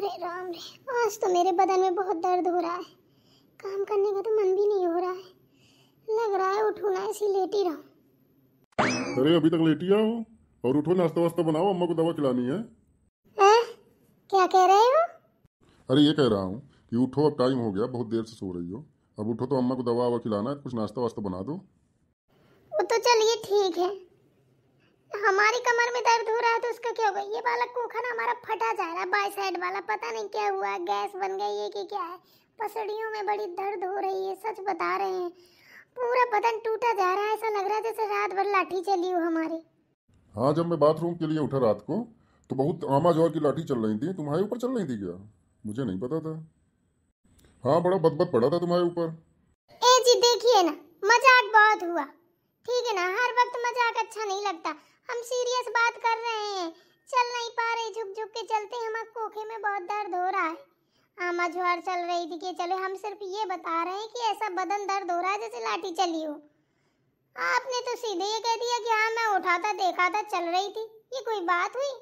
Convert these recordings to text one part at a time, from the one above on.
अरे राम रे, आज तो मेरे बदन में बहुत दर्द हो रहा है। काम करने का तो मन भी नहीं हो रहा है। लग रहा है उठूं ना, ऐसी लेटी रहूं। अरे अभी तक लेटी आओ और उठो, नाश्ता वास्ता बनाओ, अम्मा को दवा खिलानी है। हैं? क्या कह रहे हो? अरे ये कह रहा हूँ कि उठो, अब टाइम हो गया, बहुत देर से सो रही हो। अब उठो तो अम्मा को दवा ववा खिलाना है, कुछ नाश्ता वास्ता बना दो। वो तो चलिए ठीक है। हमारी कमर में दर्द हो रहा है तो उसका क्या होगा? ये वाला कोखा ना हमारा फटा जा रहा है, बाई साइड वाला। पता नहीं क्या हुआ, गैस बन गई है कि क्या है। पसलियों में बड़ी दर्द हो रही है, सच बता रहे हैं। पूरा बदन टूटा जा रहा है, ऐसा लग रहा है जैसे रात भर लाठी चली हो हमारी। हाँ, जब मैं बाथरूम के लिए उठा रात को तो बहुत आमाजोर की लाठी चल रही थी। तुम्हारे ऊपर चल रही थी क्या? मुझे नहीं पता था। हाँ, बड़ा बदबद पड़ा था तुम्हारे ऊपर। ए जी देखिए ना, मजाक बहुत हुआ। ठीक है ना, हर वक्त मजाक अच्छा नहीं लगता। हम सीरियस बात कर रहे हैं। चल नहीं पा रहे, झुक झुक के चलते हैं, हमारे कोखे में बहुत दर्द हो रहा है। आमा ज्वार चल रही थी कि चलो, हम सिर्फ ये बता रहे हैं कि ऐसा बदन दर्द हो रहा है जैसे लाठी चली हो। आपने तो सीधे ये कह दिया कि हाँ मैं उठा था, देखा था, चल रही थी। ये कोई बात हुई?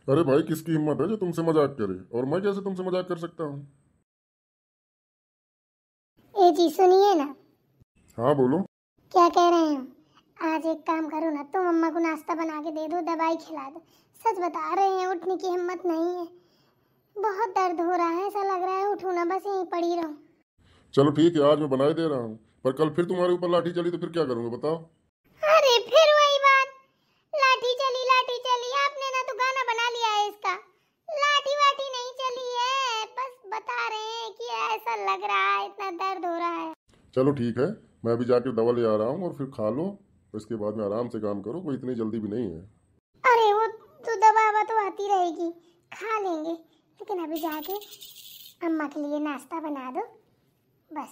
अरे भाई, किसकी हिम्मत है जो तुमसे मजाक करे, और मैं कैसे तुमसे मजाक कर सकता हूँ? ए जी सुनिए ना। हाँ बोलो। क्या कह रहे हैं? आज एक काम करो ना, तुम अम्मा को नाश्ता बना के दे दो, दवाई खिला दो। सच बता रहे हैं, उठने की हिम्मत नहीं है। बहुत दर्द हो रहा है, ऐसा लग रहा है उठूं ना, बस यहीं पड़ी रहूं। चलो ठीक है, आज मैं बना ही दे रहा हूँ, पर कल फिर तुम्हारे ऊपर लाठी चली तो फिर क्या करूँगा बताओ? अरे फिर वही बात, लाठी चली लाठी चली। आपने ना तो गाना बना लिया है इसका। लाठी वाठी नहीं चली है, बस बता रहे हैं कि ऐसा लग रहा है, इतना दर्द हो रहा है। चलो ठीक है, मैं अभी जाके दवा ले आ रहा हूँ और फिर खा लो। इसके बाद में आराम से काम करो, कोई इतनी जल्दी भी नहीं है। अरे वो तो दवा ववा तो आती रहेगी, खा लेंगे। लेकिन अभी जाके अम्मा के लिए नाश्ता बना दो बस।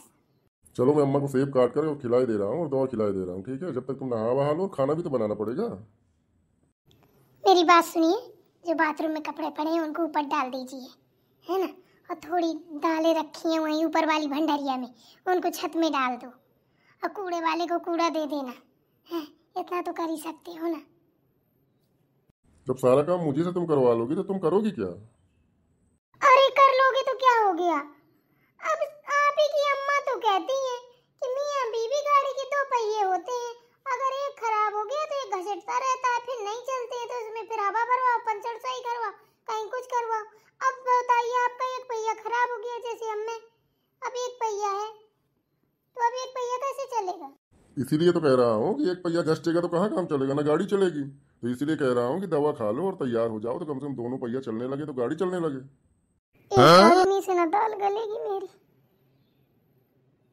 चलो, मैं अम्मा को सेब काट कर और खिलाई दे रहा हूँ और दवा खिलाई दे रहा हूँ, ठीक है? जब तक तुम नहा वहा लो, खाना भी तो बनाना पड़ेगा। मेरी बात सुनिए, जो बाथरूम में कपड़े पड़े हैं उनको ऊपर डाल दीजिए, है ना? और थोड़ी दालें रखी हैं वहीं ऊपर वाली भंडारिया में, उनको छत में डाल दो। और कूड़े वाले को कूड़ा दे देना है। इतना तो कर ही सकते हो ना। जब सारा काम मुझे से तुम करवा लोगी तो तुम करोगी क्या? अरे कर लोगे तो क्या हो गया? अब आप ही की अम्मा तो कहती हैं कि मियां बीवी गाड़ी के दो पहिए होते हैं। अगर एक खराब हो गया तो एक घसीटता रहता है, फिर नहीं चलते हैं तो उसमें फिर हवा भरवाओ, पंचर सही करवाओ, कहीं कुछ करवाओ। अब बताइए, आपका एक पहिया खराब हो गया, जैसे हम में अब एक पहिया है, तो अब एक पहिया कैसे चलेगा? इसीलिए तो कह रहा हूँ कि एक पहिया घसटेगा तो कहाँ काम चलेगा, ना गाड़ी चलेगी। तो इसीलिए कह रहा हूँ कि दवा खा लो और तैयार हो जाओ, तो कम से कम दोनों पहिया चलने लगे तो गाड़ी चलने लगे। एक आदमी से ना दाल गलेगी मेरी,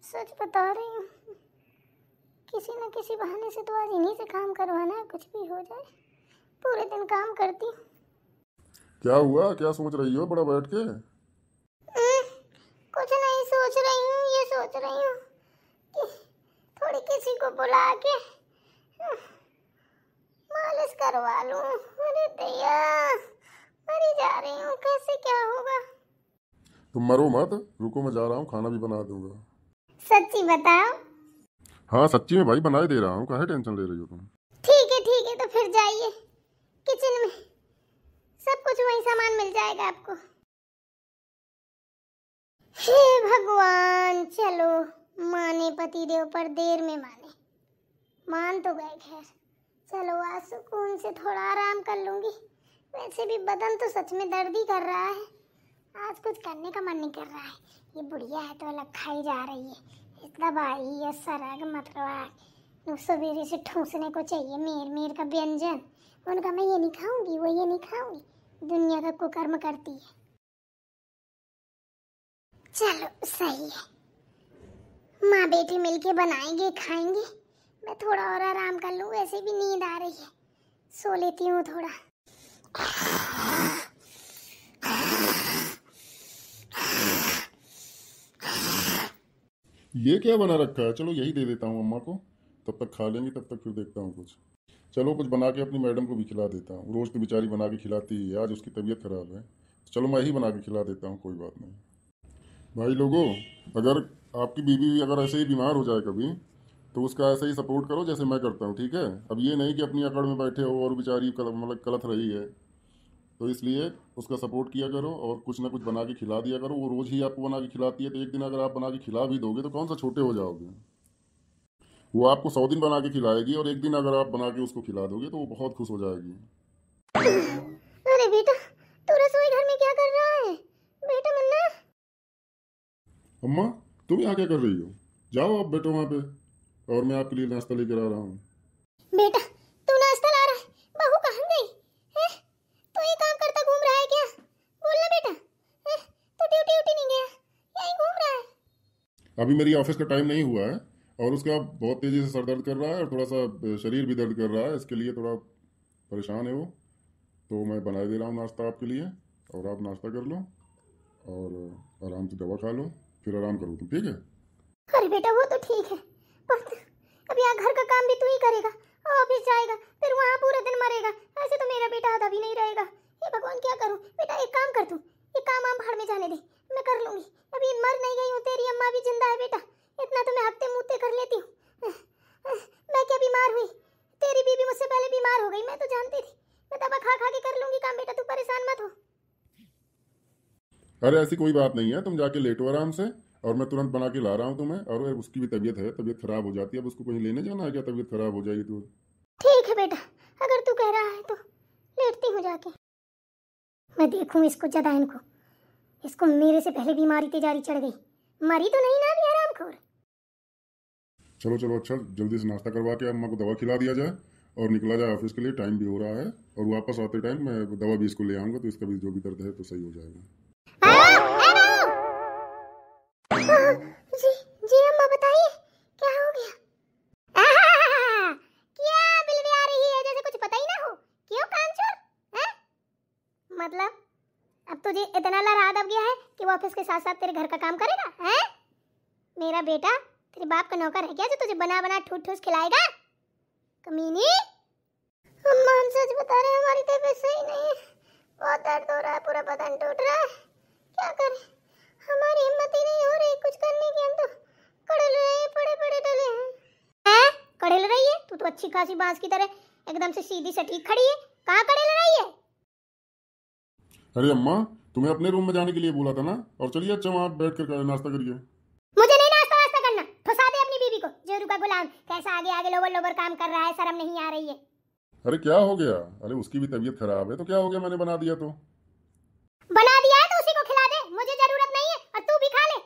सच बता रही हूँ। किसी न किसी बहाने से तो आज इन्हीं से काम करवाना है, कुछ भी हो जाए। पूरे दिन काम करती हूँ। क्या हुआ, क्या सोच रही हो बड़ा बैठ के? कुछ नहीं सोच रही हूँ, ये सोच रही हूँ कि थोड़ी किसी को बुला के मालिश करवा लूँ। अरे दैया, मरी जा रही हूँ, कैसे क्या होगा? तुम मरो मत, रुको मैं जा रहा हूँ, खाना भी बना दूंगा। सच्ची बताओ। हाँ सच्ची में भाई, बना ही दे रहा हूँ, काहे टेंशन ले रही हो तुम? ठीक है तो फिर जाइए किचन में, सब कुछ वही सामान मिल जाएगा आपको। हे भगवान, चलो माने पतिदेव पर देर में माने, मान तो गए। खैर चलो, आज सुकून से थोड़ा आराम कर लूंगी। वैसे भी बदन तो सच में दर्द ही कर रहा है, आज कुछ करने का मन नहीं कर रहा है। ये बुढ़िया है तो अलग खाई जा रही है, इतना भाई ये सरग मतलब सवेरे से ठूसने को चाहिए मेर मेर का व्यंजन। उनका मैं ये नहीं खाऊंगी, वो ये नहीं खाऊंगी, दुनिया का कुकर्म करती है। चलो सही है, माँ बेटी मिलके बनाएंगे खाएंगे। मैं थोड़ा और आराम कर लूँ, वैसे भी नींद आ रही है, सो लेती हूँ थोड़ा। ये क्या बना रखा है? चलो यही दे देता हूँ अम्मा को, तब तक खा लेंगे, तब तक फिर देखता हूँ कुछ। चलो कुछ बना के अपनी मैडम को भी खिला देता हूँ, रोज़ तो बेचारी बना के खिलाती ही है, आज उसकी तबीयत खराब है। चलो मैं ही बना के खिला देता हूँ, कोई बात नहीं। भाई लोगों, अगर आपकी बीवी अगर ऐसे ही बीमार हो जाए कभी, तो उसका ऐसे ही सपोर्ट करो जैसे मैं करता हूँ, ठीक है? अब ये नहीं कि अपनी अकड़ में बैठे हो और बेचारी मतलब कलथ रही है। तो इसलिए उसका सपोर्ट किया करो और कुछ ना कुछ बना के खिला दिया करो। वो रोज ही आपको बना के खिलाती है, तो एक दिन अगर आप बना के खिला भी दोगे तो कौन सा छोटे हो जाओगे। वो आपको 100 दिन बना के खिलाएगी और एक दिन अगर आप बना के उसको खिला दोगे तो वो बहुत खुश हो जाएगी। अरे बेटा, तू रसोई घर में क्या कर रहा है? बेटा मुन्ना। अम्मा, तुम यहाँ क्या कर रही हो? जाओ आप बैठो वहाँ पे और मैं आपके लिए नाश्ता लेकर आ रहा हूँ। बेटा तू नाश्ता ला रहा है, बहू कहाँ गई है? तू ये काम करता घूम रहा है क्या? बोल ना बेटा, है? तू ड्यूटी उटी नहीं गया, यहीं घूम रहा है? अभी मेरी ऑफिस का टाइम नहीं हुआ है और उसका बहुत तेजी से सर दर्द कर रहा है और थोड़ा सा शरीर भी दर्द कर रहा है, इसके लिए थोड़ा परेशान है वो। तो मैं बना दे रहा हूँ नाश्ता आपके लिए और आप नाश्ता कर लो और आराम से दवा खा लो, फिर आराम करो तुम, ठीक है? अरे बेटा वो तो ठीक है, पर अब यहाँ घर का काम भी तू ही करेगा, ऑफिस जाएगा, फिर वहाँ पूरे दिन मरेगा। ऐसे तो मेरा बेटा आधा भी नहीं रहेगा। हे भगवान क्या करूँ? बेटा एक काम कर, तू ये काम आम भाड़ में जाने दे, मैं कर लूंगी। अभी मर नहीं गई हूँ, तेरी अम्मा भी जिंदा है बेटा, इतना तो मैं हफ्ते मुत्ते कर लेती हूँ। मैं क्या बीमार हुई? तेरी बीवी मुझसे पहले बीमार हो गई, मैं तो जानती थी। मैं दवा खा खा के कर लूंगी काम, बेटा तू परेशान मत हो। अरे ऐसी कोई बात नहीं है, तुम जाके लेटो आराम से और मैं तुरंत बना के ला रहा हूँ तुम्हें। और उसकी भी तबीयत है, तबीयत खराब हो जाती है, अब उसको कहीं लेने जाना है क्या? तबीयत खराब हो जाएगी तो। ठीक है बेटा, अगर तू कह रहा है तो लेटती हूँ जाके। मैं देखूँ इसको, जदाइन को, इसको मेरे से पहले बीमारी तेजारी चढ़ गई। मरी तो नहीं ना अभी आरामखोर। चलो चलो, अच्छा जल्दी से नाश्ता करवा के अम्मा को दवा खिला दिया जाए और निकला जाए ऑफिस के लिए, टाइम भी हो रहा है। और वापस आते टाइम मैं दवा भी इसको ले आऊँगा, तो इसका भी जो भी दर्द है तो सही हो जाएगा। जी जी अम्मा बताइए, क्या हो गया? क्या बिल्ली आ रही है जैसे कुछ पता ही ना हो? क्यों कांचोर? हैं? मतलब अब तुझे इतना लड़ा दब गया है कि वो ऑफिस के साथ साथ तेरे घर का काम करेगा? हैं? मेरा बेटा तेरे बाप का नौकर है क्या जो तुझे बना बना ठूस ठूस खिलाएगा? कमीनी। अम्मा हम सच बता रहे हैं, हमारी तबीयत सही नहीं है, बहुत दर्द हो रहा है, पूरा बदन टूट रहा है। क्या करें, हमारी हिम्मत ही नहीं हो रही कुछ करने की। हम तो कड़ल रहे हैं, पड़े पड़े डले हैं। कड़ल रही है? तू तो अच्छी खासी बांस की तरह एकदम से सीधी सटीक खड़ी है, कहाँ कड़ल रही है? अरे अम्मा, तुम्हें अपने रूम में जाने के लिए बोला था ना, और चलिए अच्छा वहाँ बैठ कर नाश्ता करिए। मुझे नहीं नाश्ता वास्ता करना, ठुसा दे अपनी बीवी को, जोरू का गुलाम कैसा आगे आगे लोबर लोबर काम कर रहा है, शर्म नहीं आ रही है? अरे क्या हो गया? अरे उसकी भी तबीयत खराब है तो क्या हो गया, मैंने बना दिया तो। बना दिया है तो उसी को खिला दे, मुझे जरूरत नहीं है, और तू भी खा ले।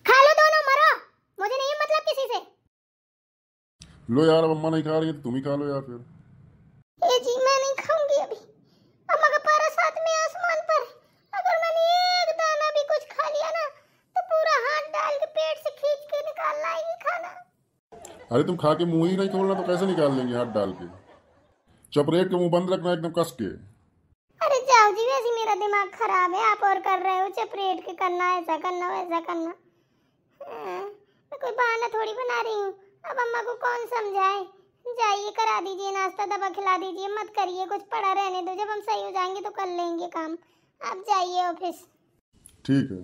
खा लो दोनों, मरो, मुझे नहीं है मतलब किसी से। लो यार, अब अम्मा नहीं खा रही है तो तुम ही खा लो यार फिर। ए जी मैं नहीं खाऊंगी अभी, अम्मा का पारा साथ में आसमान पर। अगर मैंने एक दाना भी कुछ खा लिया ना तो पूरा हाथ डाल के पेट से खींच के निकाल लाएगी खाना। अरे तुम खा के मुंह ही नहीं खोलना तो कैसे निकाल लेंगे हाथ डाल के? चपरेट के मुंह बंद रखना एकदम कस के। अरे जाओ जी, वैसे मेरा दिमाग खराब है, आप और कर रहे हो चपरेट के करना, ऐसा करना वैसा करना। मैं कोई बहाना थोड़ी बना रही हूँ, अब अम्मा को कौन समझाए। जाइए करा दीजिए नाश्ता, दवा खिला दीजिए, मत करिए कुछ, पड़ा रहने दो, जब हम सही हो जाएंगे तो कर लेंगे काम। आप जाइए ऑफिस। ठीक है।